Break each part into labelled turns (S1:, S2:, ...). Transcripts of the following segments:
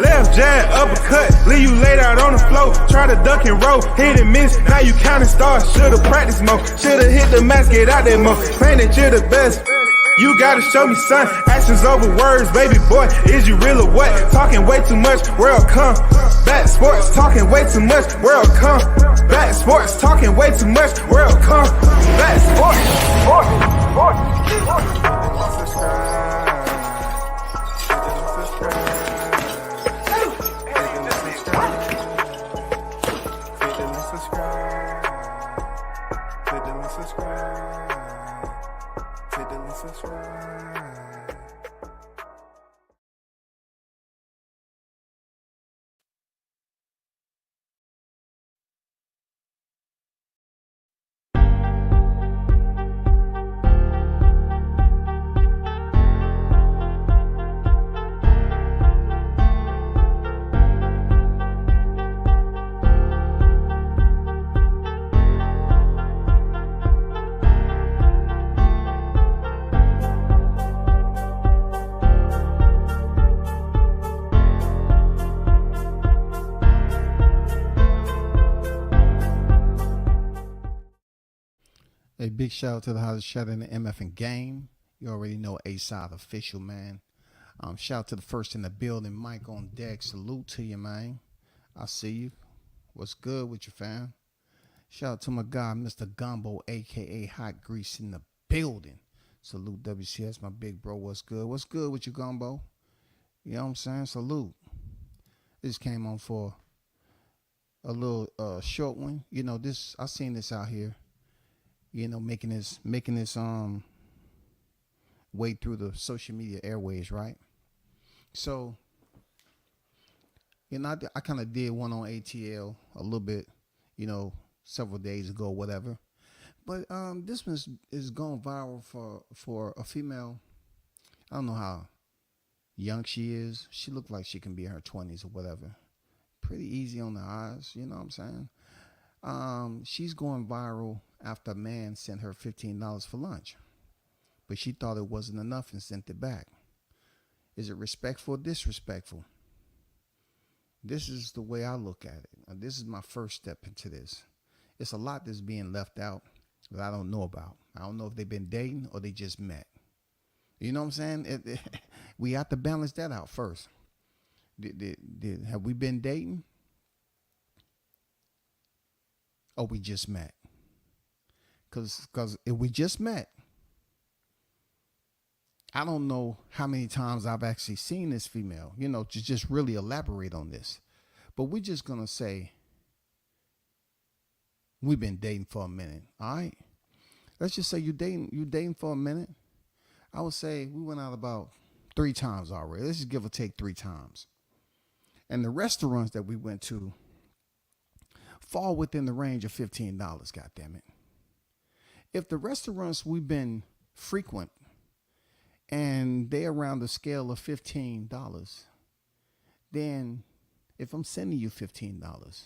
S1: Left jab, uppercut, leave you laid out on the floor. Try to duck and roll, hit and miss, now you counting stars. Should've practiced more, should've hit the mask, get out there more. Man, that you're the best. You gotta show me, son. Actions over words, baby boy. Is you real or what? Talking way too much, world come. Back sports, talking way too much, world come. Back sports, talking way too much, world come. Back sports,
S2: A big shout out to the hottest shot in the MF game. You already know A-Side official, man. Shout out to the first in the building, Mike on deck. Salute to you, man. I see you. What's good with you, fam? Shout out to my guy, Mr. Gumbo, a.k.a. Hot Grease in the building. Salute WCS, my big bro. What's good? What's good with you, Gumbo? You know what I'm saying? Salute. This came on for a little short one. You know, this I seen this out here. You know, making this way through the social media airways, right? So, you know, I kind of did one on ATL a little bit, you know, several days ago, whatever. But this one is going viral for a female. I don't know how young she is. She looked like she can be in her 20s or whatever. Pretty easy on the eyes, you know what I'm saying? She's going viral after a man sent her $15 for lunch, but she thought it wasn't enough and sent it back. Is it respectful or disrespectful? This is the way I look at it. This is my first step into this. It's a lot that's being left out that I don't know about. I don't know if they've been dating or they just met. You know what I'm saying? We have to balance that out first. Have we been dating? Or we just met? Because if we just met, I don't know how many times I've actually seen this female, you know, to just really elaborate on this. But we're just going to say we've been dating for a minute, all right? Let's just say you dating for a minute. I would say we went out about 3 times already. Let's just give or take 3 times. And the restaurants that we went to fall within the range of $15, goddammit. If the restaurants we've been frequent and they're around the scale of $15, then if I'm sending you $15,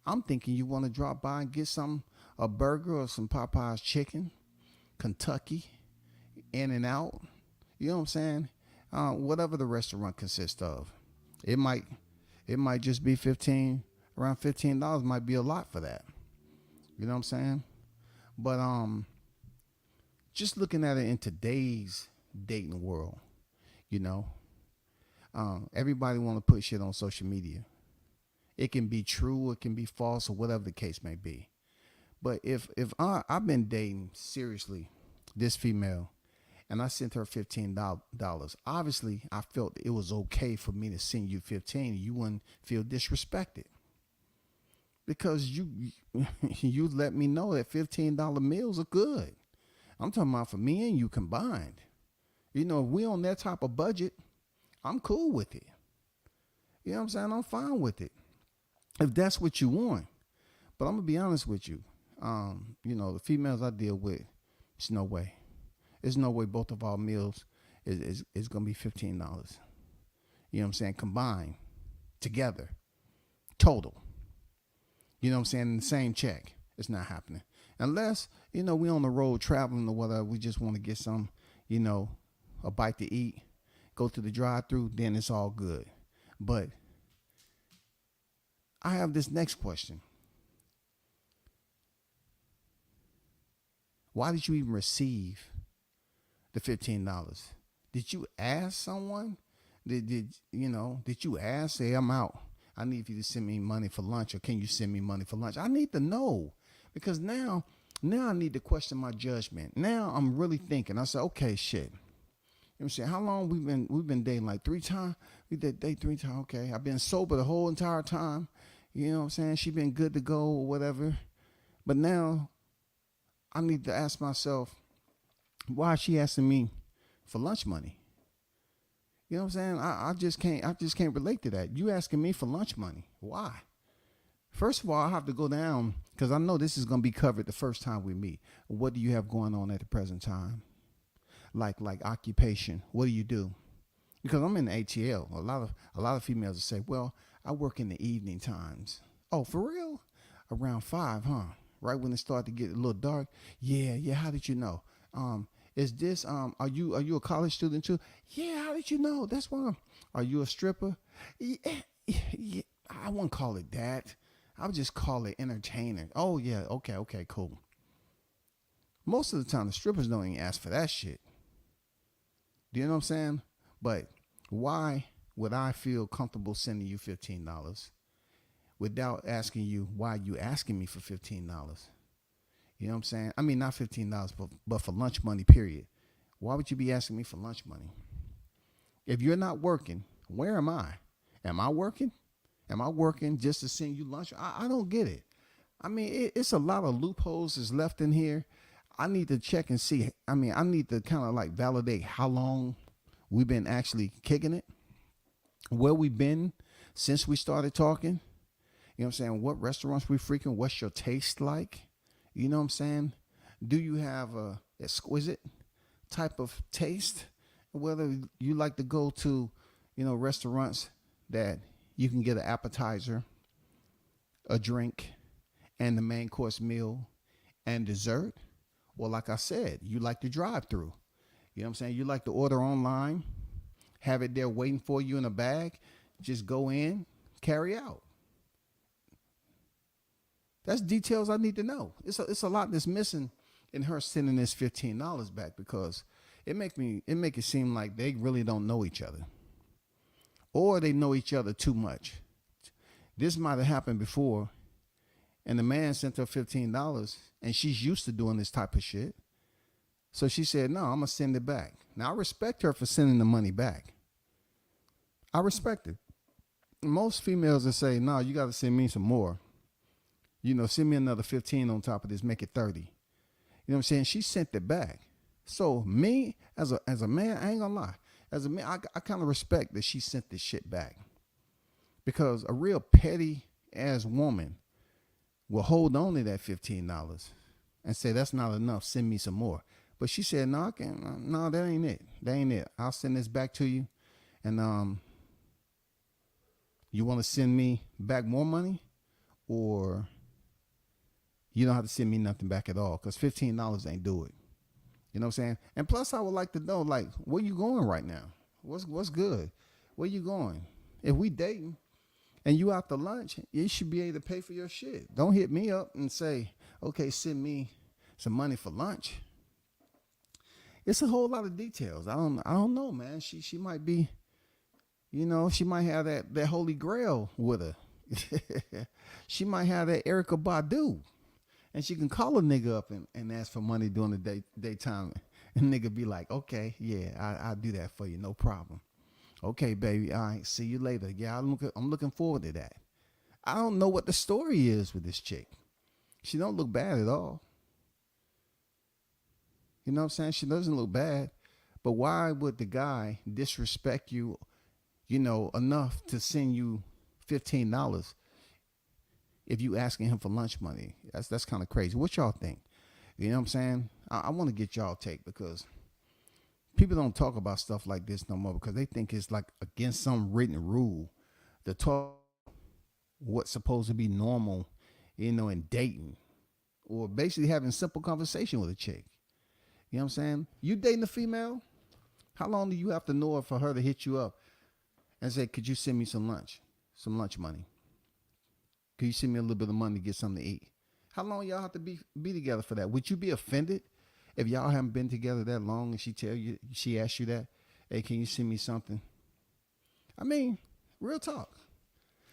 S2: I'm thinking you want to drop by and get a burger or some Popeye's chicken, Kentucky, In-N-Out, you know what I'm saying? Whatever the restaurant consists of. It might just be around $15 might be a lot for that. You know what I'm saying? But just looking at it in today's dating world, you know, everybody want to put shit on social media. It can be true, it can be false, or whatever the case may be. But if I've been dating seriously this female, and I sent her $15, obviously I felt it was okay for me to send you $15. You wouldn't feel disrespected. Because you let me know that $15 meals are good. I'm talking about for me and you combined. You know, if we on that type of budget, I'm cool with it. You know what I'm saying? I'm fine with it. If that's what you want. But I'm going to be honest with you. You know, the females I deal with, it's no way. There's no way both of our meals is going to be $15. You know what I'm saying? Combined, together, total. You know what I'm saying? In the same check. It's not happening. Unless, you know, we on the road traveling or whatever. We just want to get some, you know, a bite to eat. go to the drive-through, then it's all good. But I have this next question. Why did you even receive the $15? Did you ask someone? Did you ask, say, I'm out, I need you to send me money for lunch, or can you send me money for lunch? I need to know, because now I need to question my judgment. Now I'm really thinking. I said, okay, shit. You know what I'm saying? How long we've been dating? Like 3 times? We did date 3 times. Okay. I've been sober the whole entire time. You know what I'm saying? She been good to go or whatever. But now I need to ask myself, why is she asking me for lunch money? You know what I'm saying? I just can't relate to that. You asking me for lunch money. Why? First of all, I have to go down, because I know this is going to be covered the first time we meet. What do you have going on at the present time? Like occupation. What do you do? Because I'm in the ATL. A lot of females will say, well, I work in the evening times. Oh, for real? Around 5, huh? Right when it started to get a little dark. Yeah. How did you know? Is this are you a college student too? Yeah, how did you know? That's why. Are you a stripper? Yeah, I wouldn't call it that. I would just call it entertainer. Oh yeah, okay, cool. Most of the time the strippers don't even ask for that shit. Do you know what I'm saying? But why would I feel comfortable sending you $15 without asking you why you asking me for $15? You know what I'm saying? I mean, not $15, but for lunch money, period. Why would you be asking me for lunch money? If you're not working, where am I? Am I working? Am I working just to send you lunch? I don't get it. I mean, it's a lot of loopholes that's left in here. I need to check and see. I mean, I need to kind of like validate how long we've been actually kicking it, where we've been since we started talking. You know what I'm saying? What restaurants we frequent? What's your taste like? You know what I'm saying? Do you have a exquisite type of taste? Whether you like to go to, restaurants that you can get an appetizer, a drink, and the main course meal and dessert. Or like I said, you like to drive through. You know what I'm saying? You like to order online, have it there waiting for you in a bag. Just go in, carry out. That's details I need to know. It's a lot that's missing in her sending this $15 back, because it make it seem like they really don't know each other, or they know each other too much. This might have happened before, and the man sent her $15, and she's used to doing this type of shit. So she said, "No, I'm gonna send it back." Now I respect her for sending the money back. I respect it. Most females that say, "No, you got to send me some more. Send me another 15 on top of this, make it 30. You know what I'm saying? She sent it back. So me, as a man, I ain't gonna lie. As a man, I kind of respect that she sent this shit back. Because a real petty ass woman will hold on to that $15 and say, that's not enough, send me some more. But she said, no, I can't. No, that ain't it. That ain't it. I'll send this back to you. And you want to send me back more money? Or you don't have to send me nothing back at all, because $15 ain't do it. You know what I'm saying? And plus, I would like to know, like, where you going right now? What's good? Where you going? If we dating and you out to lunch, you should be able to pay for your shit. Don't hit me up and say, okay, send me some money for lunch. It's a whole lot of details. I don't know, man. She might be, she might have that Holy Grail with her. She might have that Erykah Badu. And she can call a nigga up and ask for money during the daytime. And nigga be like, okay, yeah, I'll do that for you. No problem. Okay, baby. All right. See you later. Yeah, I'm looking forward to that. I don't know what the story is with this chick. She don't look bad at all. You know what I'm saying? She doesn't look bad. But why would the guy disrespect you, enough to send you $15 if you asking him for lunch money? That's kind of crazy. What y'all think? You know what I'm saying? I want to get y'all take, because people don't talk about stuff like this no more, because they think it's like against some written rule to talk what's supposed to be normal, in dating, or basically having simple conversation with a chick. You know what I'm saying? You dating a female, How long do you have to know her for her to hit you up and say, could you send me some lunch money? Could you send me a little bit of money to get something to eat? How long y'all have to be together for that? Would you be offended if y'all haven't been together that long and she asks you that? Hey, can you send me something? I mean, real talk.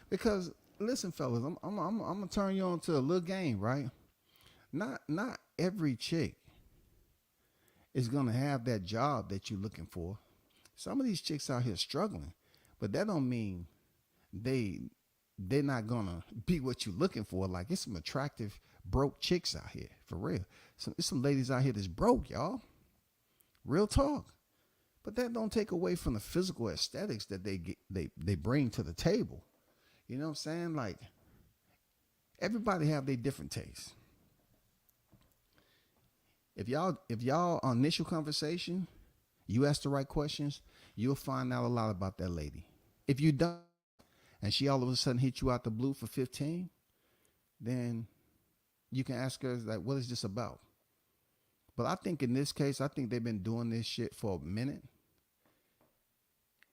S2: Because listen, fellas, I'm gonna turn you on to a little game, right? Not every chick is gonna have that job that you're looking for. Some of these chicks out here struggling, but that don't mean they're not gonna be what you're looking for. Like, it's some attractive broke chicks out here, for real. There's some ladies out here that's broke, y'all. Real talk. But that don't take away from the physical aesthetics that they bring to the table. You know what I'm saying? Like, everybody have their different tastes. If y'all on initial conversation, you ask the right questions, you'll find out a lot about that lady. If you don't, and she all of a sudden hit you out the blue for 15, then you can ask her, like, what is this about? But I think in this case, I think they've been doing this shit for a minute.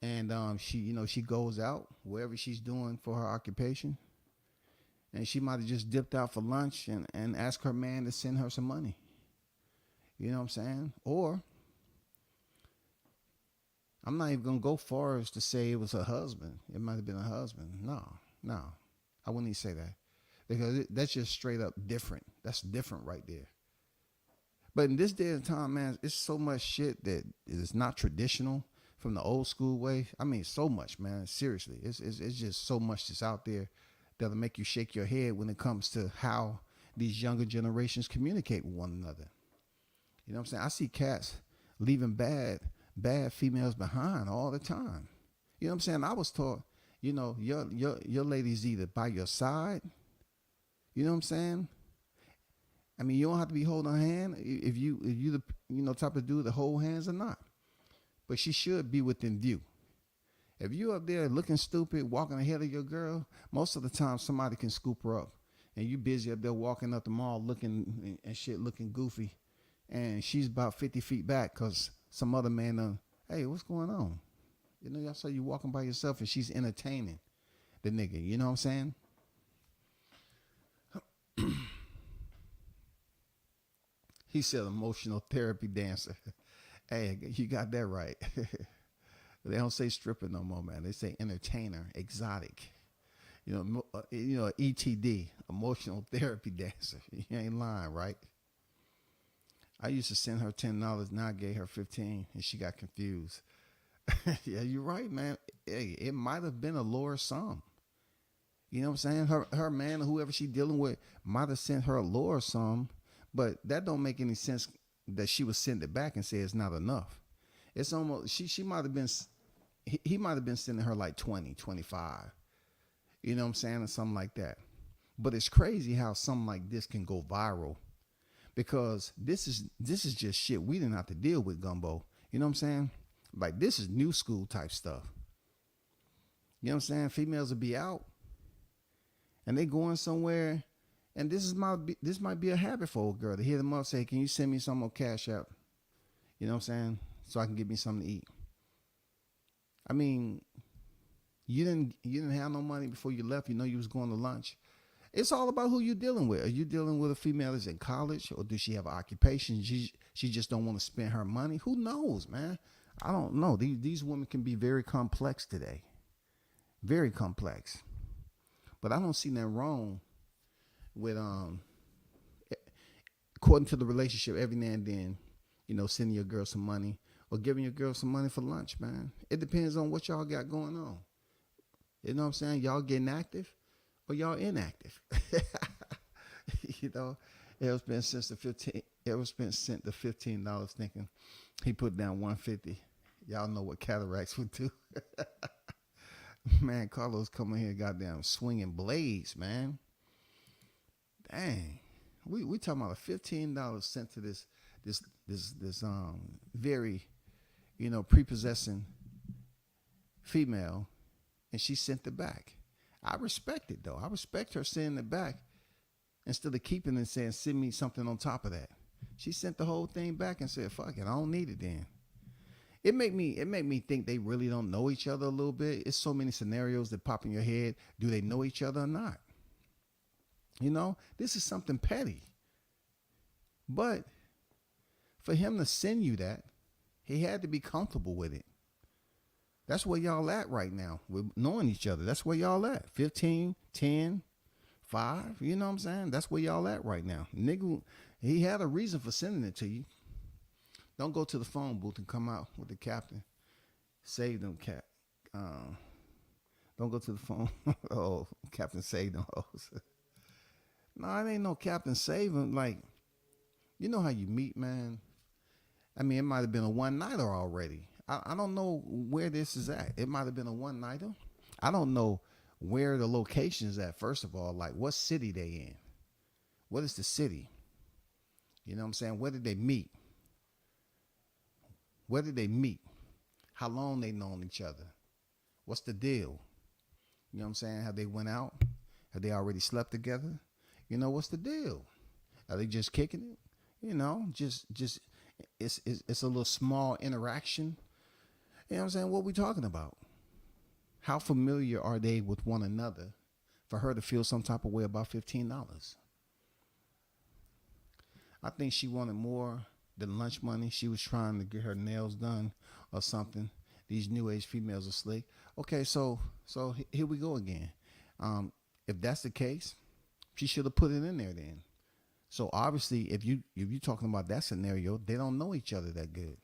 S2: And she goes out wherever she's doing for her occupation. And she might have just dipped out for lunch and asked her man to send her some money. You know what I'm saying? Or I'm not even going to go far as to say it was her husband. It might have been her husband. No. I wouldn't even say that. Because that's just straight up different. That's different right there. But in this day and time, man, it's so much shit that is not traditional from the old school way. I mean, so much, man. Seriously. It's just so much that's out there that'll make you shake your head when it comes to how these younger generations communicate with one another. You know what I'm saying? I see cats leaving bad females behind all the time. You know what I'm saying? I was taught, your lady's either by your side. You know what I'm saying? I mean, you don't have to be holding her hand if you the type of dude that hold hands or not. But she should be within view. If you up there looking stupid, walking ahead of your girl, most of the time somebody can scoop her up. And you busy up there walking up the mall looking and shit, looking goofy. And she's about 50 feet back because some other man hey, what's going on? I saw you walking by yourself and she's entertaining the nigga. You know what I'm saying? He said emotional therapy dancer. Hey, you got that right. They don't say stripper no more, man. They say entertainer, exotic. ETD, emotional therapy dancer. You ain't lying, right? I used to send her $10. Now I gave her 15 and she got confused. Yeah, you're right, man. Hey, it might have been a lower sum. You know what I'm saying? Her man or whoever she dealing with might have sent her a lower sum, but that don't make any sense that she would send it back and say it's not enough. It's almost, she might have been, he might have been sending her like 20, 25. You know what I'm saying? Or something like that. But it's crazy how something like this can go viral because this is just shit we didn't have to deal with, Gumbo. You know what I'm saying? Like, this is new school type stuff. You know what I'm saying? Females will be out and they going somewhere, and this might be a habit for a girl to hit them up, say, can you send me some on Cash App? You know what I'm saying? So I can get me something to eat. I mean, you didn't have no money before you left. You know you was going to lunch. It's all about who you're dealing with. Are you dealing with a female that's in college, or does she have an occupation? She just don't want to spend her money. Who knows, man? I don't know. These women can be very complex today. Very complex. But I don't see nothing wrong with according to the relationship, every now and then, sending your girl some money or giving your girl some money for lunch, man. It depends on what y'all got going on. You know what I'm saying? Y'all getting active or y'all inactive. Elspeth sent the $15 thinking he put down $150. Y'all know what cataracts would do. Man, Carlos coming here goddamn swinging blades, man. Dang. We talking about a $15 sent to this very, prepossessing female, and she sent it back. I respect it though. I respect her sending it back instead of keeping it and saying, send me something on top of that. She sent the whole thing back and said, fuck it, I don't need it then. It make me think they really don't know each other a little bit. It's so many scenarios that pop in your head. Do they know each other or not? This is something petty. But for him to send you that, he had to be comfortable with it. That's where y'all at right now. We're knowing each other. That's where y'all at. 15, 10, 5. You know what I'm saying? That's where y'all at right now. Nigga, he had a reason for sending it to you. Don't go to the phone booth and come out with the captain. Save them, Cap. Don't go to the phone. Oh, Captain save them hoes. No, it ain't no Captain save them. Like, you know how you meet, man? I mean, it might have been a one-nighter already. I don't know where this is at. It might have been a one-nighter. I don't know where the location is at, first of all. Like, what city they in? What is the city? You know what I'm saying? Where did they meet? Where did they meet? How long they known each other? What's the deal? You know what I'm saying? Have they went out? Have they already slept together? What's the deal? Are they just kicking it? Just it's a little small interaction. You know what I'm saying? What we talking about? How familiar are they with one another for her to feel some type of way about $15? I think she wanted more than lunch money. She was trying to get her nails done or something. These new age females are slick. Okay, so here we go again. If that's the case, she should have put it in there then. So obviously, if you talking about that scenario, they don't know each other that good.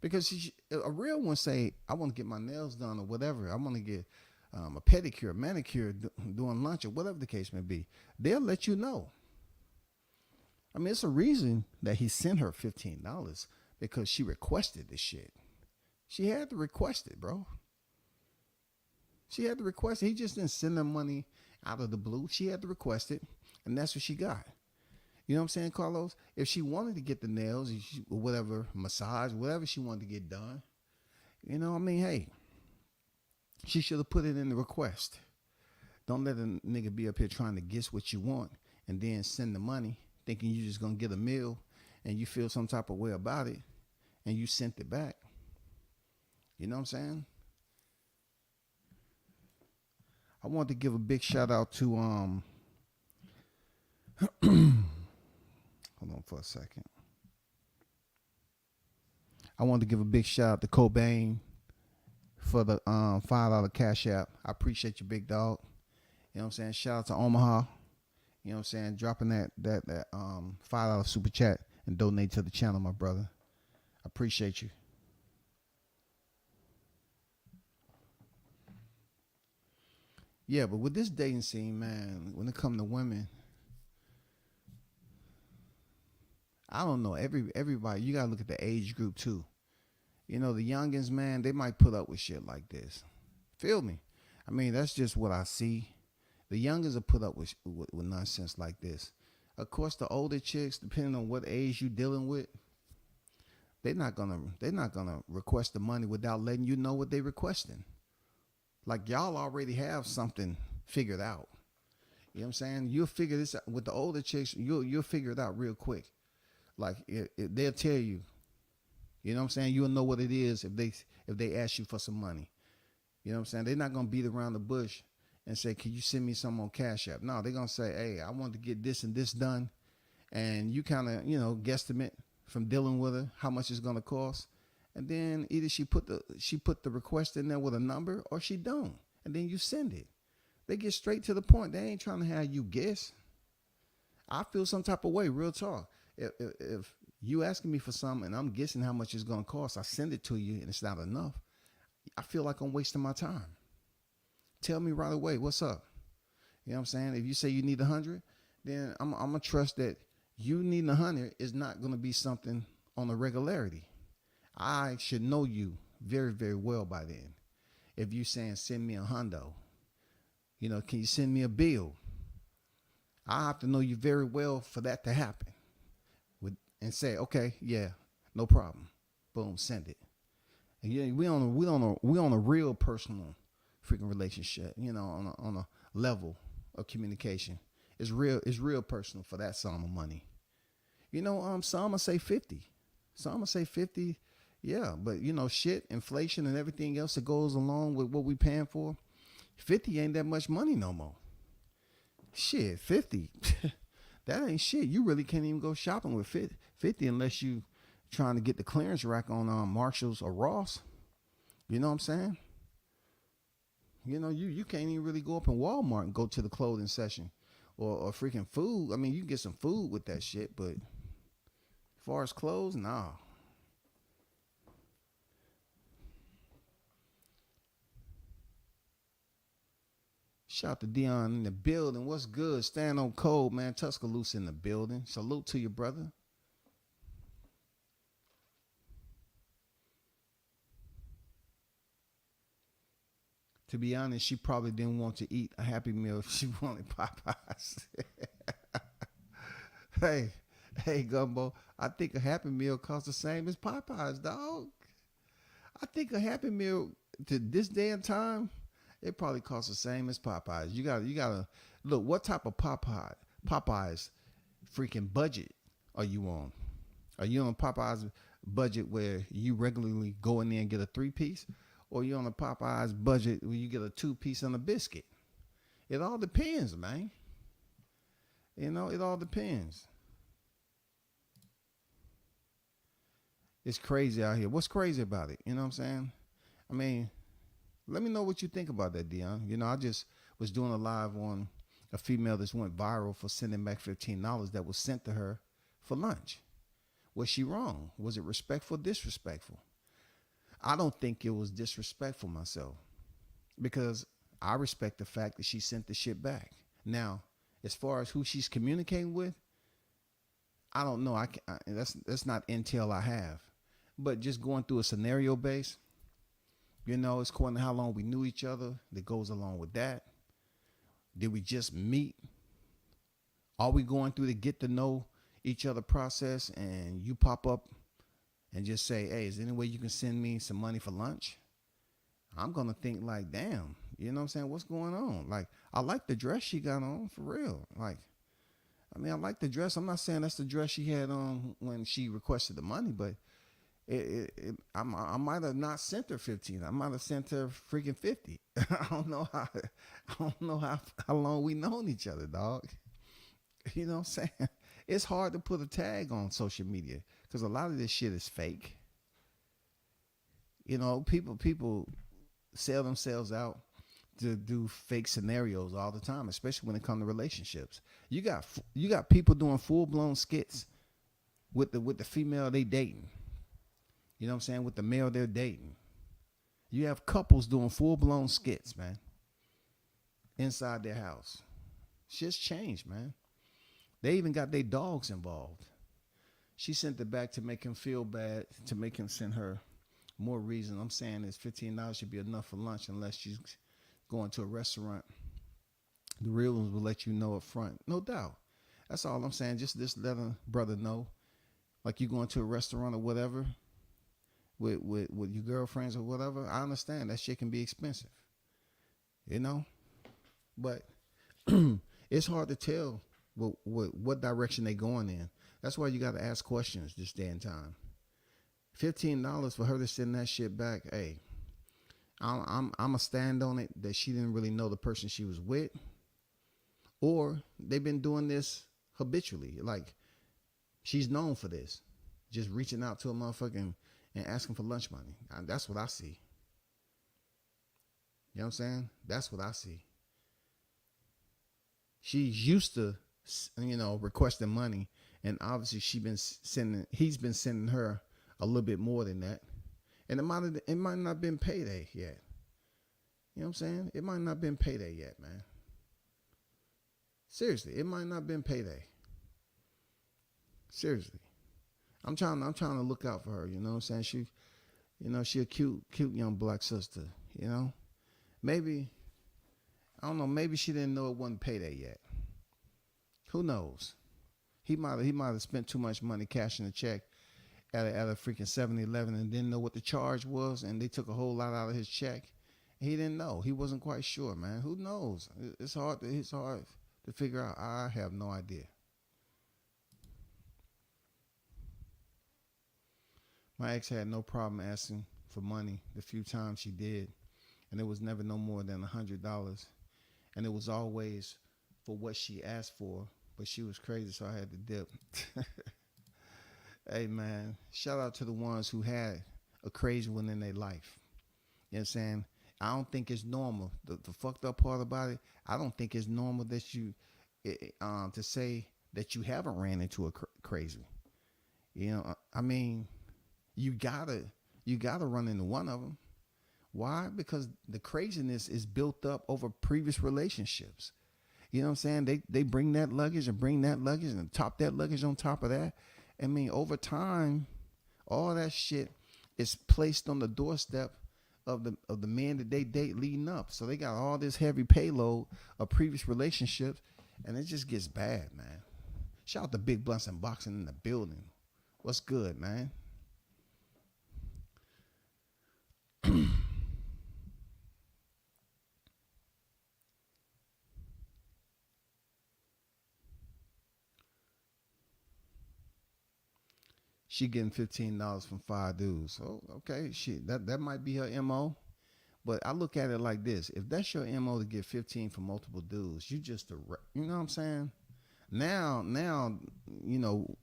S2: Because a real one say, I want to get my nails done or whatever. I want to get a pedicure, a manicure, doing lunch or whatever the case may be. They'll let you know. I mean, it's a reason that he sent her $15 because she requested this shit. She had to request it, bro. She had to request it. He just didn't send her money out of the blue. She had to request it, and that's what she got. You know what I'm saying, Carlos? If she wanted to get the nails, or whatever, massage, whatever she wanted to get done, hey, she should have put it in the request. Don't let a nigga be up here trying to guess what you want and then send the money thinking you're just going to get a meal and you feel some type of way about it and you sent it back. You know what I'm saying? I want to give a big shout out to, hold on for a second. I want to give a big shout out to Cobain for the $5 Cash App. I appreciate you, big dog. You know what I'm saying? Shout out to Omaha. You know what I'm saying? Dropping that $5 super chat and donate to the channel, my brother. I appreciate you. Yeah, but with this dating scene, man, when it comes to women, I don't know. Everybody, you gotta look at the age group too. The youngins, man, they might put up with shit like this. Feel me? I mean, that's just what I see. The youngins will put up with nonsense like this. Of course, the older chicks, depending on what age you dealing with, they're not gonna request the money without letting you know what they requesting. Like, y'all already have something figured out. You know what I'm saying? You'll figure this out with the older chicks. You'll figure it out real quick. Like, they'll tell you. You know what I'm saying? You'll know what it is if they ask you for some money. You know what I'm saying? They're not gonna beat around the bush and say, "Can you send me some on Cash App?" No, they're gonna say, "Hey, I want to get this and this done," and you kind of guesstimate from dealing with her how much it's gonna cost. And then either she put the request in there with a number or she don't. And then you send it. They get straight to the point. They ain't trying to have you guess. I feel some type of way, real talk. If you asking me for something and I'm guessing how much it's going to cost, I send it to you and it's not enough, I feel like I'm wasting my time. Tell me right away, what's up? You know what I'm saying? If you say you need 100, then I'm going to trust that you needing 100 is not going to be something on a regularity. I should know you very, very well by then. If you saying send me a hundo, can you send me a bill? I have to know you very well for that to happen. And say, okay, yeah, no problem. Boom, send it. And yeah, we on a real personal freaking relationship. On a level of communication. It's real personal for that sum of money. Some will say 50. Some will say 50. Yeah, but you know, shit, inflation and everything else that goes along with what we paying for, 50 ain't that much money no more. Shit, 50. That ain't shit. You really can't even go shopping with 50 unless you trying to get the clearance rack on Marshalls or Ross. You know what I'm saying? You know, you can't even really go up in Walmart and go to the clothing section or freaking food. I mean, you can get some food with that shit, but as far as clothes, nah. Shout to Dion in the building. What's good? Stand on code, man. Tuscaloosa in the building. Salute to you, brother. To be honest, she probably didn't want to eat a Happy Meal. She wanted Popeyes. hey, Gumbo. I think a Happy Meal costs the same as Popeyes, dog. I think a Happy Meal to this day and time, it probably costs the same as Popeyes. You gotta look. What type of Popeyes freaking budget are you on? Are you on a Popeyes budget where you regularly go in there and get a 3-piece? Or you on a Popeyes budget where you get a 2-piece and a biscuit? It all depends, man. You know, it all depends. It's crazy out here. What's crazy about it? You know what I'm saying? I mean, let me know what you think about that, Dion. You know, I just was doing a live on a female that went viral for sending back $15 that was sent to her for lunch. Was she wrong? Was it respectful, disrespectful? I don't think it was disrespectful myself because I respect the fact that she sent the shit back. Now, as far as who she's communicating with, I don't know. That's not intel I have. But just going through a scenario base, you know, it's according to how long we knew each other that goes along with that. Did we just meet? Are we going through the get to know each other process and you pop up and just say, hey, is there any way you can send me some money for lunch? I'm going to think like, damn, you know what I'm saying? What's going on? Like, I like the dress she got on, for real. Like, I mean, I like the dress. I'm not saying that's the dress she had on when she requested the money, but I might have not sent her 15. I might have sent her freaking 50. I don't know how long we known each other, dog. You know what I'm saying? It's hard to put a tag on social media because a lot of this shit is fake. You know, people sell themselves out to do fake scenarios all the time, especially when it comes to relationships. You got people doing full blown skits with the female they dating. You know what I'm saying? With the male they're dating. You have couples doing full blown skits, man, inside their house. Shit's changed, man. They even got their dogs involved. She sent it back to make him feel bad, to make him send her more reason. I'm saying is $15 should be enough for lunch unless she's going to a restaurant. The real ones will let you know up front. No doubt. That's all I'm saying. Just let a brother know. Like you going to a restaurant or whatever with your girlfriends or whatever. I understand that shit can be expensive. You know? But it's hard to tell what direction they going in. That's why you got to ask questions this day and time. $15 for her to send that shit back. Hey, I'm a stand on it that she didn't really know the person she was with, or they've been doing this habitually. Like she's known for this, just reaching out to a motherfucking and asking for lunch money. That's what I see. You know what I'm saying? That's what I see. She's used to, you know, requesting money, and obviously he's been sending her a little bit more than that, and it might not have been payday yet. You know what I'm saying? It might not have been payday yet, man. Seriously, it might not have been payday. Seriously, I'm trying to look out for her. You know what I'm saying? She a cute young black sister. You know, maybe. I don't know. Maybe she didn't know it wasn't payday yet. Who knows? He might have spent too much money cashing a check at a freaking 7-Eleven and didn't know what the charge was, and they took a whole lot out of his check. He didn't know. He wasn't quite sure, man. Who knows? It's hard to figure out. I have no idea. My ex had no problem asking for money the few times she did, and it was never no more than $100, and it was always for what she asked for. But she was crazy, so I had to dip. Hey man, shout out to the ones who had a crazy one in their life. You know what I'm saying? I don't think it's normal. The fucked up part about it, I don't think it's normal that you, to say that you haven't ran into a crazy. You know, I mean, you gotta run into one of them. Why? Because the craziness is built up over previous relationships. You know what I'm saying? They bring that luggage and top that luggage on top of that. I mean, over time, all that shit is placed on the doorstep of the man that they date leading up. So they got all this heavy payload of previous relationships, and it just gets bad, man. Shout out to Big Blunts and Boxing in the building. What's good, man? She getting $15 from 5 dudes. So okay, shit, that might be her MO. But I look at it like this: if that's your MO to get 15 from multiple dudes, you just you know what I'm saying? Now, you know,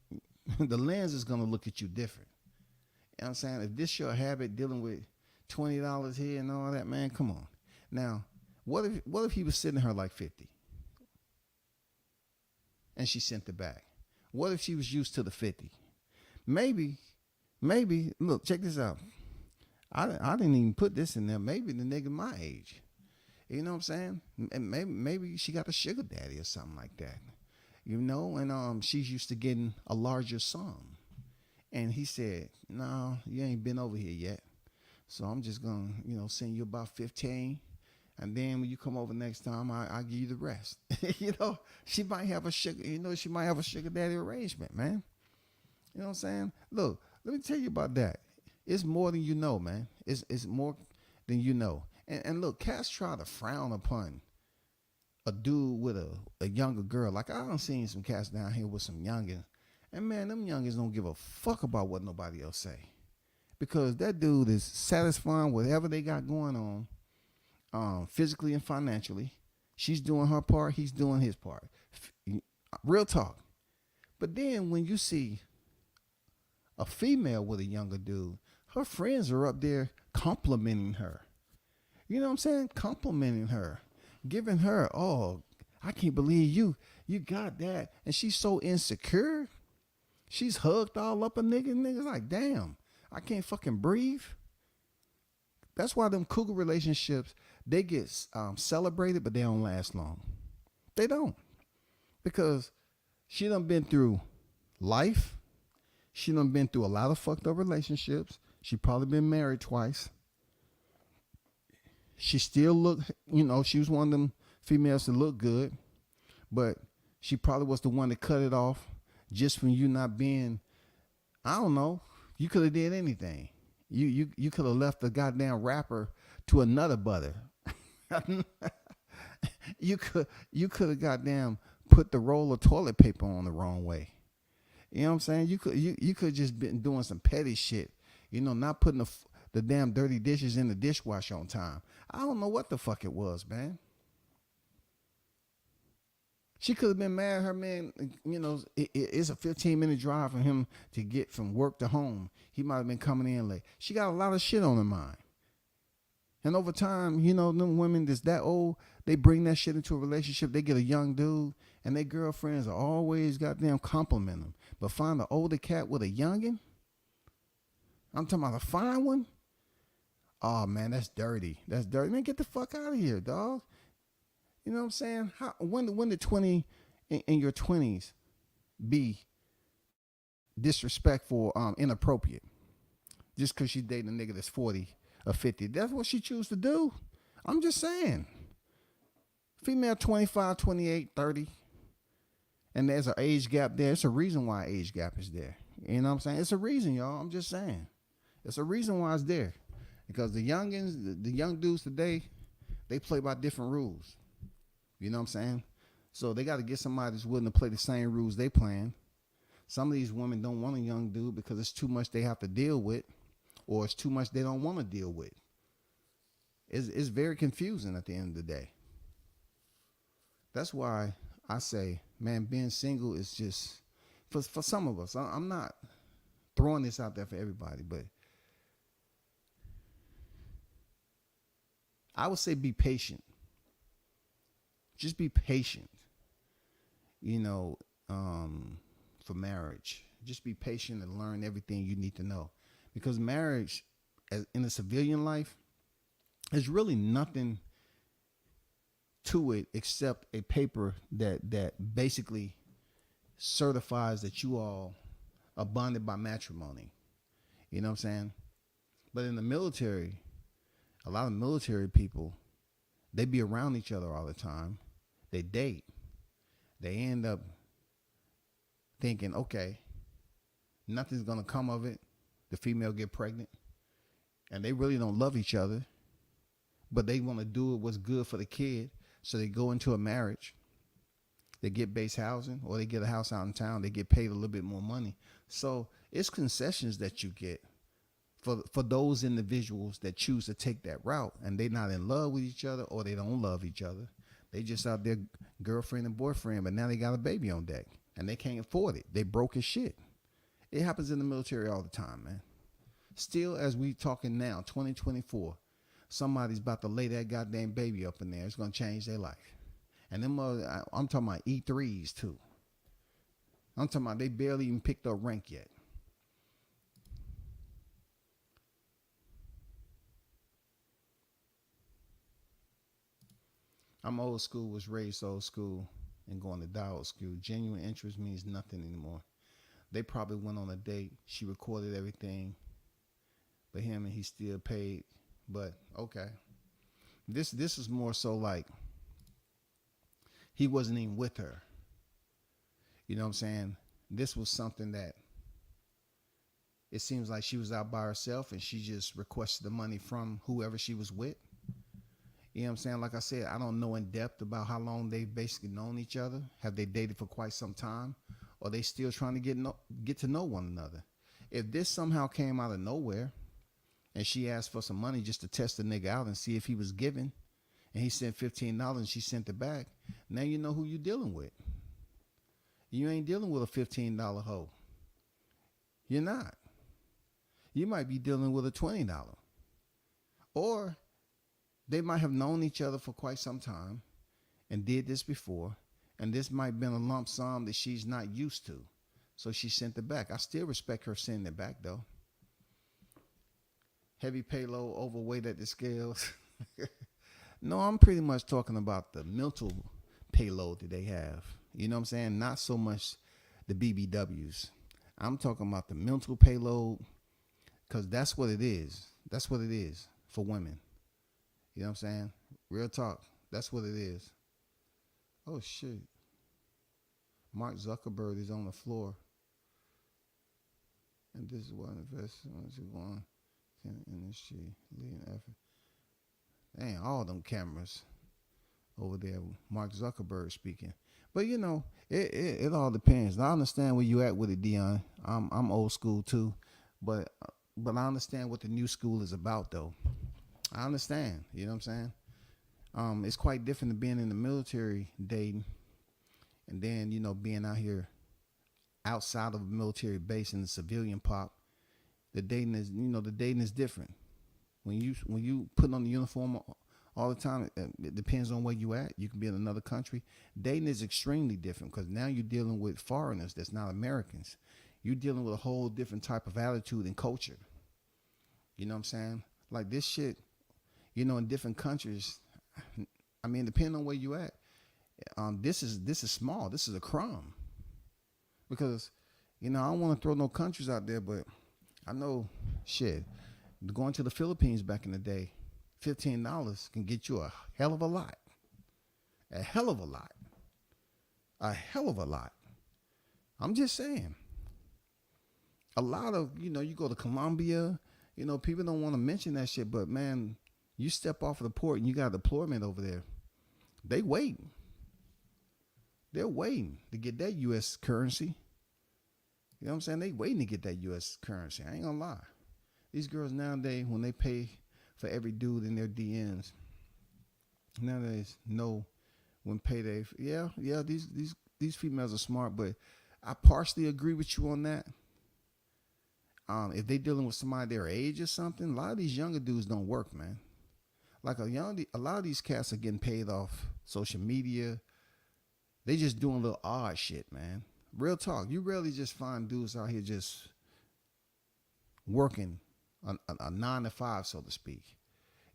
S2: the lens is gonna look at you different. You know what I'm saying? If this your habit, dealing with $20 here and all that, man, come on. Now, what if he was sending her like 50, and she sent it back? What if she was used to the 50? Maybe, look, check this out. I didn't even put this in there. Maybe the nigga my age. You know what I'm saying? And maybe she got a sugar daddy or something like that. You know, and she's used to getting a larger sum. And he said, "No, you ain't been over here yet. So I'm just gonna, you know, send you about 15. And then when you come over next time, I'll give you the rest." You know, she might have a sugar daddy arrangement, man. You know what I'm saying? Look, let me tell you about that. It's more than you know, man. It's more than you know. And look, cats try to frown upon a dude with a younger girl. Like, I done seen some cats down here with some youngins. And man, them youngins don't give a fuck about what nobody else say. Because that dude is satisfying whatever they got going on, physically and financially. She's doing her part, he's doing his part. Real talk. But then when you see a female with a younger dude, her friends are up there complimenting her. You know what I'm saying? Complimenting her. Giving her, "Oh, I can't believe you got that." And she's so insecure. She's hugged all up a nigga. Niggas like, damn, I can't fucking breathe. That's why them cougar relationships, they get celebrated, but they don't last long. They don't. Because she done been through life. She done been through a lot of fucked up relationships. She probably been married twice. She still look, you know, she was one of them females that look good, but she probably was the one that cut it off just from you not being, I don't know, you could have did anything. You could have left the goddamn rapper to another butter. You could have goddamn put the roll of toilet paper on the wrong way. You know what I'm saying? You could just been doing some petty shit. You know, not putting the damn dirty dishes in the dishwasher on time. I don't know what the fuck it was, man. She could have been mad. Her man, you know, it's a 15-minute drive for him to get from work to home. He might have been coming in late. She got a lot of shit on her mind. And over time, you know, them women that's that old, they bring that shit into a relationship. They get a young dude, and their girlfriends are always goddamn compliment them. But find an older cat with a youngin', I'm talking about a fine one. Oh man, that's dirty. That's dirty. Man, get the fuck out of here, dog. You know what I'm saying? When did 20 in your 20s be disrespectful, inappropriate? Just because she dating a nigga that's 40 or 50. That's what she choose to do. I'm just saying. Female 25, 28, 30. And there's an age gap there. It's a reason why age gap is there. You know what I'm saying? It's a reason, y'all. I'm just saying. It's a reason why it's there. Because the youngins, the young dudes today, they play by different rules. You know what I'm saying? So they got to get somebody that's willing to play the same rules they playing. Some of these women don't want a young dude because it's too much they have to deal with, or it's too much they don't want to deal with. It's very confusing at the end of the day. That's why I say, man, being single is just, for some of us, I'm not throwing this out there for everybody, but I would say be patient. Just be patient, for marriage. Just be patient and learn everything you need to know. Because marriage, in a civilian life, is really nothing to it except a paper that basically certifies that you all are bonded by matrimony. You know what I'm saying? But in the military, a lot of military people, they be around each other all the time. They date. They end up thinking, okay, nothing's going to come of it. The female get pregnant. And they really don't love each other. But they want to do what's good for the kid. So they go into a marriage. They get base housing, or they get a house out in town. They get paid a little bit more money. So it's concessions that you get for those individuals that choose to take that route, and they're not in love with each other, or they don't love each other. They just out there girlfriend and boyfriend, but now they got a baby on deck and they can't afford it. They broke as shit. It happens in the military all the time, man. Still, as we talking now, 2024, somebody's about to lay that goddamn baby up in there. It's going to change their life. And them, I'm talking about E3s too. I'm talking about they barely even picked up rank yet. I'm old school, was raised old school, and going to die old school. Genuine interest means nothing anymore. They probably went on a date. She recorded everything. But him, and he still paid. But okay. This is more so like he wasn't even with her. You know what I'm saying? This was something that it seems like she was out by herself and she just requested the money from whoever she was with. You know what I'm saying? Like I said, I don't know in depth about how long they've basically known each other. Have they dated for quite some time? Or they still trying to get to know one another? If this somehow came out of nowhere and she asked for some money just to test the nigga out and see if he was giving, and he sent $15 and she sent it back, now you know who you're dealing with. You ain't dealing with a $15 hoe. You're not. You might be dealing with a $20. Or they might have known each other for quite some time and did this before, and this might have been a lump sum that she's not used to. So she sent it back. I still respect her sending it back, though. Heavy payload, overweight at the scales. No, I'm pretty much talking about the mental payload that they have. You know what I'm saying? Not so much the BBWs. I'm talking about the mental payload, because that's what it is. That's what it is for women. You know what I'm saying? Real talk. That's what it is. Oh, shit. Mark Zuckerberg is on the floor. And this is what investors are going in the industry leading effort. Dang, all them cameras over there. Mark Zuckerberg speaking. But, you know, it all depends. I understand where you at with it, Dion. I'm old school, too. But I understand what the new school is about, though. I understand. You know what I'm saying? It's quite different than being in the military dating and then, you know, being out here outside of a military base in the civilian pop. The dating is different. When you put on the uniform all the time, it depends on where you at. You can be in another country. Dating is extremely different because now you're dealing with foreigners that's not Americans. You're dealing with a whole different type of attitude and culture. You know what I'm saying? Like this shit, you know, in different countries, I mean, depending on where you at, this is small. This is a crumb. Because, you know, I don't want to throw no countries out there, but I know, shit, going to the Philippines back in the day, $15 can get you a hell of a lot. A hell of a lot. A hell of a lot. I'm just saying. A lot of, you know, you go to Colombia, you know, people don't want to mention that shit, but man, you step off of the port and you got a deployment over there. They waiting. They're waiting to get that U.S. currency. You know what I'm saying? They waiting to get that U.S. currency. I ain't gonna lie. These girls nowadays, when they pay for every dude in their DMs, nowadays know when payday. Yeah. These females are smart, but I partially agree with you on that. If they dealing with somebody their age or something, a lot of these younger dudes don't work, man. Like a lot of these cats are getting paid off social media. They just doing little odd shit, man. Real talk. You rarely just find dudes out here just working a 9 to 5, so to speak.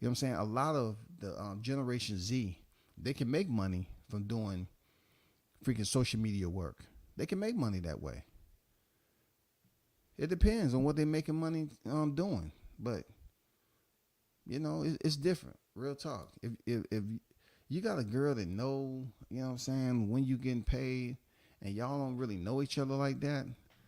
S2: You know what I'm saying? A lot of the Generation Z, they can make money from doing freaking social media work. They can make money that way. It depends on what they're making money doing, but you know it's different. Real talk. If you got a girl that know, you know what I'm saying, when you getting paid, and y'all don't really know each other like that,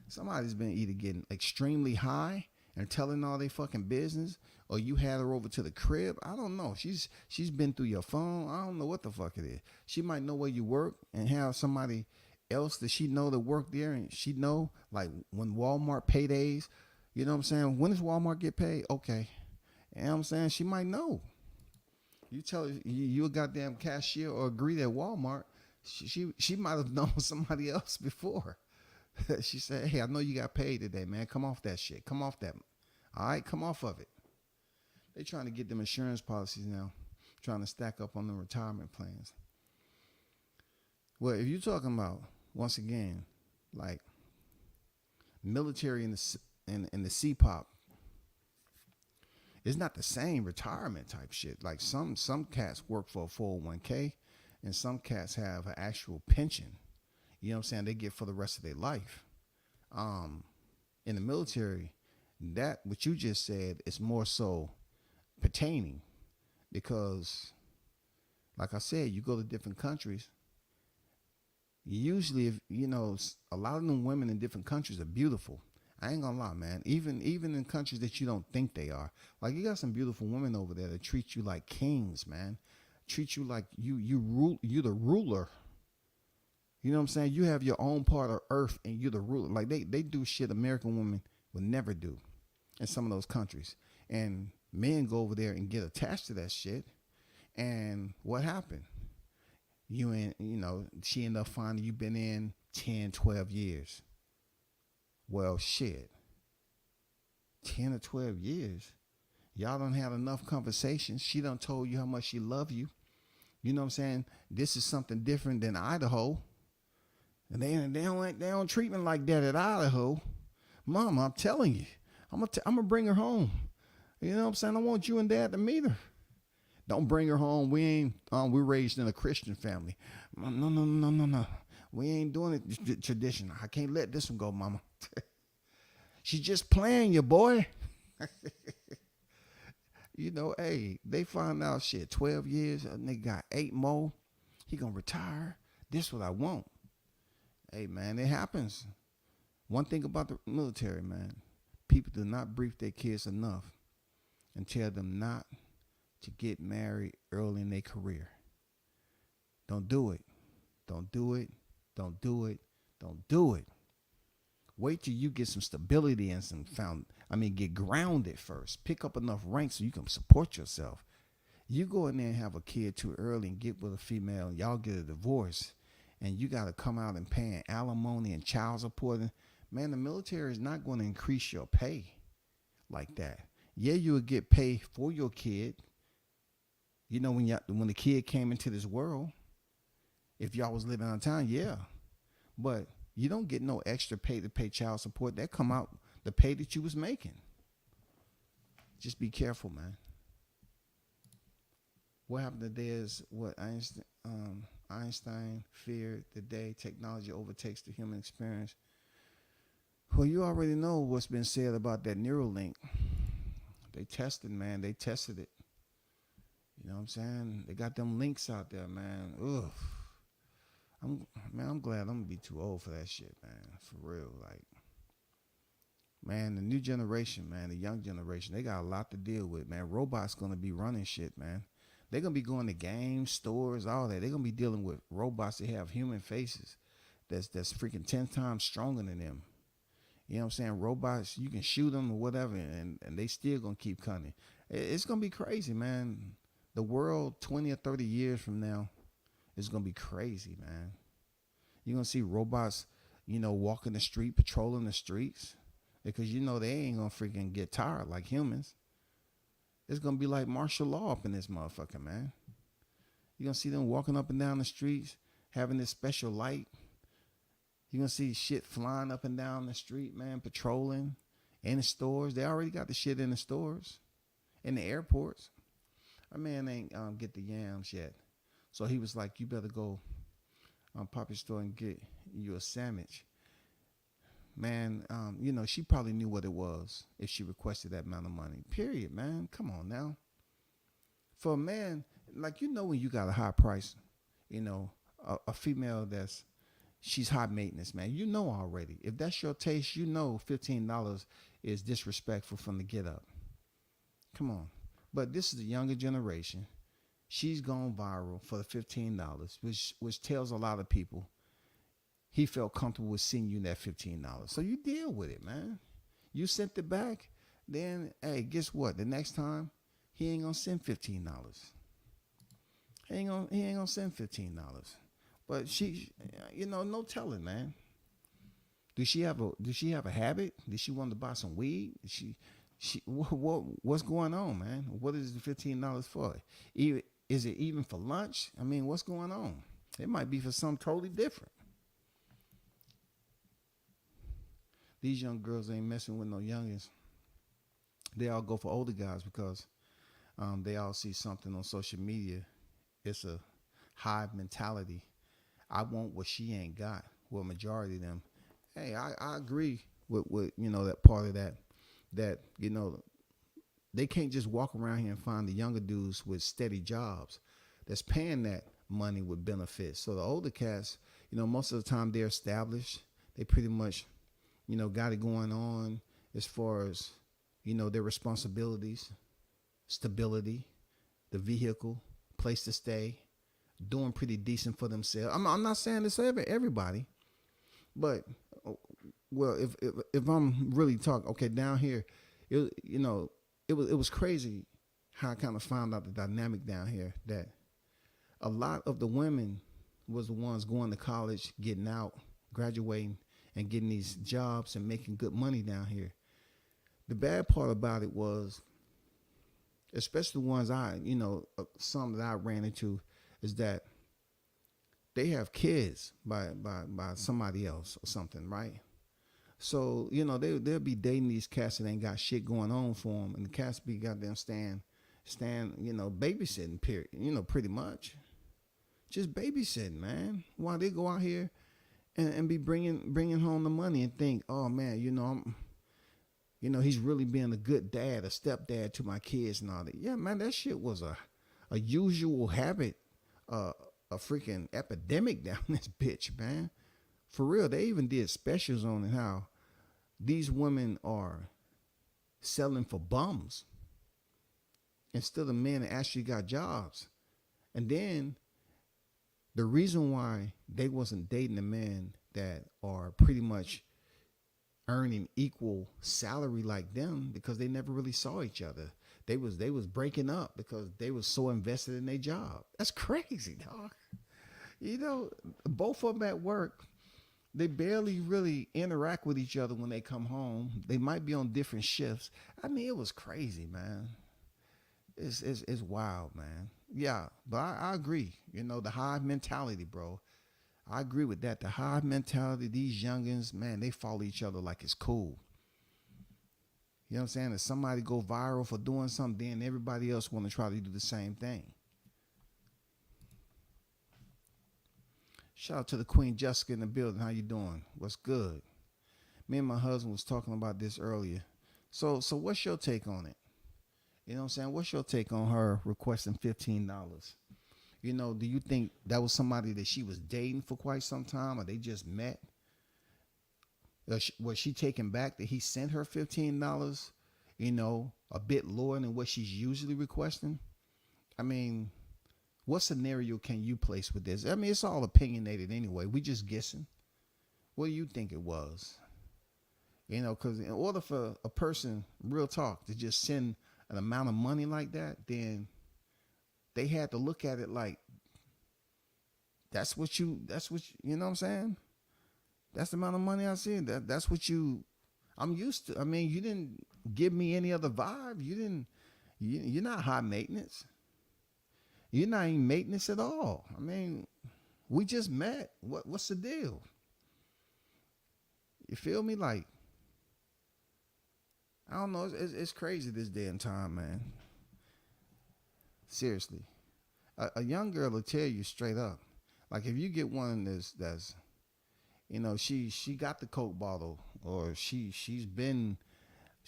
S2: somebody's been either getting extremely high and telling all their fucking business, or you had her over to the crib. I don't know. She's been through your phone. I don't know what the fuck it is. She might know where you work and have somebody else that she know that work there, and she know like when Walmart paydays, you know what I'm saying? When does Walmart get paid? Okay. You know what I'm saying? She might know. You tell her you a goddamn cashier or greet at Walmart. She might have known somebody else before. She said, hey, I know you got paid today, man. Come off that shit. Come off that. All right, come off of it. They trying to get them insurance policies now, trying to stack up on the retirement plans. Well, if you're talking about, once again, like military and the C-pop, it's not the same retirement type shit. Like some cats work for a 401k, and some cats have an actual pension. You know what I'm saying? They get for the rest of their life. In the military, that what you just said is more so pertaining, because, like I said, you go to different countries. Usually, if you know, a lot of them women in different countries are beautiful. I ain't gonna lie, man. Even in countries that you don't think they are, like you got some beautiful women over there that treat you like kings, man. Treat you like you the ruler. You know what I'm saying? You have your own part of earth and you're the ruler. Like they do shit American women would never do in some of those countries. And men go over there and get attached to that shit. And what happened? She ended up finding you've been in 10, 12 years. Well, shit. 10 or 12 years. Y'all done had enough conversations. She done told you how much she love you. You know what I'm saying? This is something different than Idaho. And they don't treat me like that at Idaho. Mama, I'm telling you. I'm gonna bring her home. You know what I'm saying? I want you and Dad to meet her. Don't bring her home. We're raised in a Christian family. No. We ain't doing it tradition. I can't let this one go, Mama. She's just playing you, boy. You know, hey, they find out shit, 12 years, a nigga got 8 more. He gonna retire. This what I want. Hey, man, it happens. One thing about the military, man, people do not brief their kids enough and tell them not to get married early in their career. Don't do it. Don't do it. Don't do it. Don't do it. Wait till you get some stability and get grounded first. Pick up enough rank so you can support yourself. You go in there and have a kid too early and get with a female and y'all get a divorce and you got to come out and paying alimony and child support. Man, the military is not going to increase your pay like that. Yeah, you will get paid for your kid. You know, when the kid came into this world, if y'all was living out of town, yeah. But you don't get no extra pay to pay child support. That come out the pay that you was making. Just be careful, man. What happened today is what Einstein feared the day technology overtakes the human experience. Well, you already know what's been said about that Neuralink. They tested, man. They tested it. You know what I'm saying? They got them links out there, man. Ugh. I'm glad I'm gonna be too old for that shit, man. For real. Like, man, the new generation, man, the young generation, they got a lot to deal with, man. Robots gonna be running shit, man. They're gonna be going to games, stores, all that. They're gonna be dealing with robots that have human faces that's freaking 10 times stronger than them. You know what I'm saying? Robots, you can shoot them or whatever, and they still gonna keep coming. It's gonna be crazy, man. The world 20 or 30 years from now is gonna be crazy, man. You're gonna see robots, walking the street, patrolling the streets, because they ain't gonna freaking get tired like humans. It's gonna be like martial law up in this motherfucker, man. You're gonna see them walking up and down the streets, having this special light. You're gonna see shit flying up and down the street, man, patrolling in the stores. They already got the shit in the stores, in the airports. My man ain't get the yams yet. So he was like, you better go pop your store and get you a sandwich. Man, she probably knew what it was if she requested that amount of money. Period, man. Come on now. For a man, like, when you got a high price, a female she's high maintenance, man. You know already. If that's your taste, $15 is disrespectful from the get up. Come on. But this is the younger generation. She's gone viral for the $15, which tells a lot of people he felt comfortable with seeing you that $15. So you deal with it, man. You sent it back, then, hey, guess what? The next time, he ain't gonna send $15. He ain't gonna send $15. But she, no telling, man. Does she have a habit? Did she want to buy some weed? What's going on, man? What is the $15 for? Is it even for lunch? I mean, what's going on? It might be for something totally different. These young girls ain't messing with no youngins. They all go for older guys because they all see something on social media. It's a hive mentality. I want what she ain't got. Well, majority of them. Hey, I agree with that part of that they can't just walk around here and find the younger dudes with steady jobs that's paying that money with benefits. So the older cats, most of the time they're established. They pretty much, got it going on as far as, their responsibilities, stability, the vehicle, place to stay, doing pretty decent for themselves. I'm not saying this everybody, but well, if I'm really talking, okay, down here, it was crazy how I kind of found out the dynamic down here that a lot of the women was the ones going to college, getting out, graduating, and getting these jobs and making good money down here. The bad part about it was, especially the ones some that I ran into, is that they have kids by somebody else or something, right? So, they'll be dating these cats that ain't got shit going on for them. And the cats be goddamn stand, babysitting, period. Pretty much. Just babysitting, man. While they go out here and be bringing home the money and think, oh, man, he's really being a good dad, a stepdad to my kids and all that. Yeah, man, that shit was a usual habit, a freaking epidemic down this bitch, man. For real, they even did specials on it, how these women are selling for bums instead of men that actually got jobs. And then the reason why they wasn't dating the men that are pretty much earning equal salary like them, because they never really saw each other. They was breaking up because they was so invested in their job. That's crazy, dog. Both of them at work, they barely really interact with each other when they come home. They might be on different shifts. I mean, it was crazy, man. It's wild, man. Yeah, but I agree. The hive mentality, bro. I agree with that. The hive mentality, these youngins, man, they follow each other like it's cool. You know what I'm saying? If somebody go viral for doing something, then everybody else want to try to do the same thing. Shout out to the Queen Jessica in the building. How you doing? What's good? Me and my husband was talking about this earlier. So what's your take on it? You know what I'm saying? What's your take on her requesting $15? Do you think that was somebody that she was dating for quite some time, or they just met? Was she taken back that he sent her $15, a bit lower than what she's usually requesting? I mean, what scenario can you place with this? I mean, it's all opinionated anyway. We just guessing. What do you think it was? You know, because in order for a person, real talk, to just send an amount of money like that, then they had to look at it like you know what I'm saying? That's the amount of money I see. That's what I'm used to. I mean, you didn't give me any other vibe. You're not high maintenance. You're not even maintenance at all. I mean, we just met. What's the deal? You feel me? Like, I don't know. It's crazy this day and time, man. Seriously. A young girl will tell you straight up. Like, if you get one that's you know, she got the Coke bottle, or she's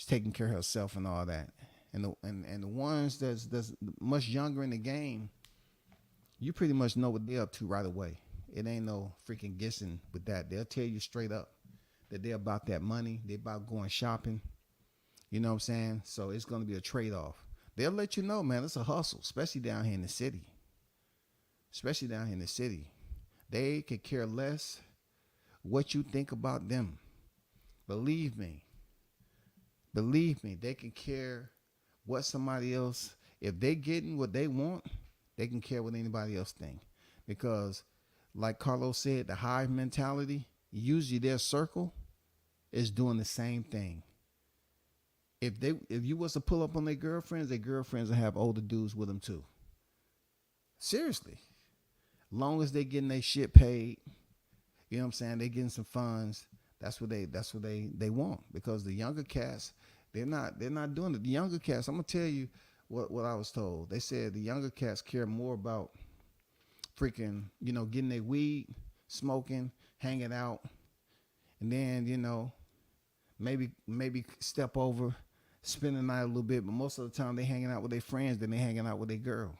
S2: taking care of herself and all that. And the ones that's much younger in the game, you pretty much know what they're up to right away. It ain't no freaking guessing with that. They'll tell you straight up that they're about that money. They're about going shopping. You know what I'm saying? So it's going to be a trade-off. They'll let you know, man, it's a hustle, especially down here in the city. They could care less what you think about them. Believe me, they can care what somebody else, if they getting what they want, they can care what anybody else think. Because like Carlos said, the hive mentality, usually their circle is doing the same thing. If you was to pull up on their girlfriends will have older dudes with them too. Seriously. Long as they getting their shit paid, you know what I'm saying, they getting some funds, that's what they want. Because the younger cats, they're not doing it. The younger cats, I'm gonna tell you what I was told. They said the younger cats care more about freaking, you know, getting their weed, smoking, hanging out, and then, you know, maybe step over, spend the night a little bit, but most of the time they hanging out with their friends, then they hanging out with their girl.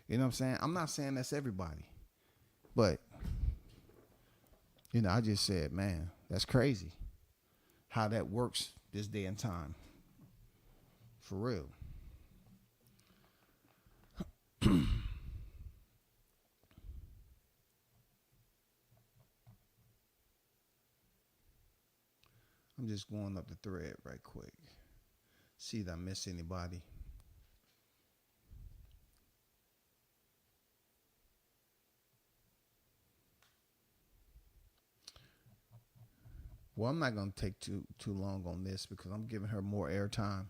S2: You know what I'm saying? I'm not saying that's everybody, but you know, I just said, man, that's crazy how that works this day and time. For real. I'm just going up the thread right quick. See if I miss anybody. Well, I'm not gonna take too long on this because I'm giving her more airtime.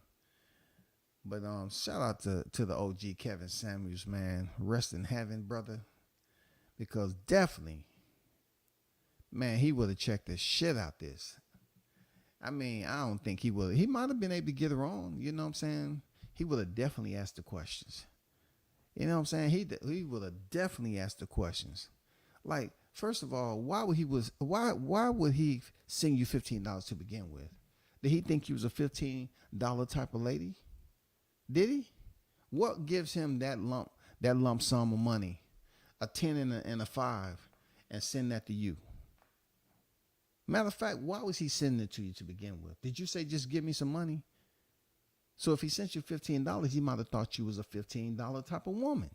S2: But shout out to the OG Kevin Samuels, man. Rest in heaven, brother. Because definitely, man, he would have checked the shit out this. I mean, I don't think he would. He might have been able to get her on. You know what I'm saying? He would have definitely asked the questions. You know what I'm saying? He would have definitely asked the questions. Like, first of all, why would he send you $15 to begin with? Did he think you was a $15 type of lady? Did he? What gives him that lump sum of money, a 10 and a 5, and send that to you? Matter of fact, why was he sending it to you to begin with? Did you say just give me some money? So if he sent you $15, he might have thought you was a $15 type of woman.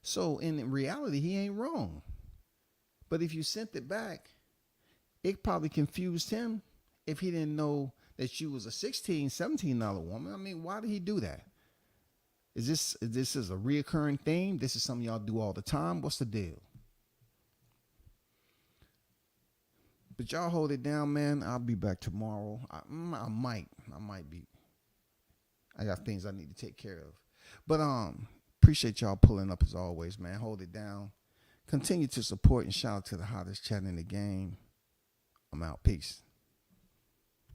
S2: So in reality, he ain't wrong. But if you sent it back, it probably confused him if he didn't know that you was a $16, $17 woman. I mean, why did he do that? Is this a reoccurring theme? This is something y'all do all the time? What's the deal? But y'all hold it down, man. I'll be back tomorrow. I might be. I got things I need to take care of. But appreciate y'all pulling up as always, man. Hold it down. Continue to support and shout out to the hottest chat in the game. I'm out. Peace.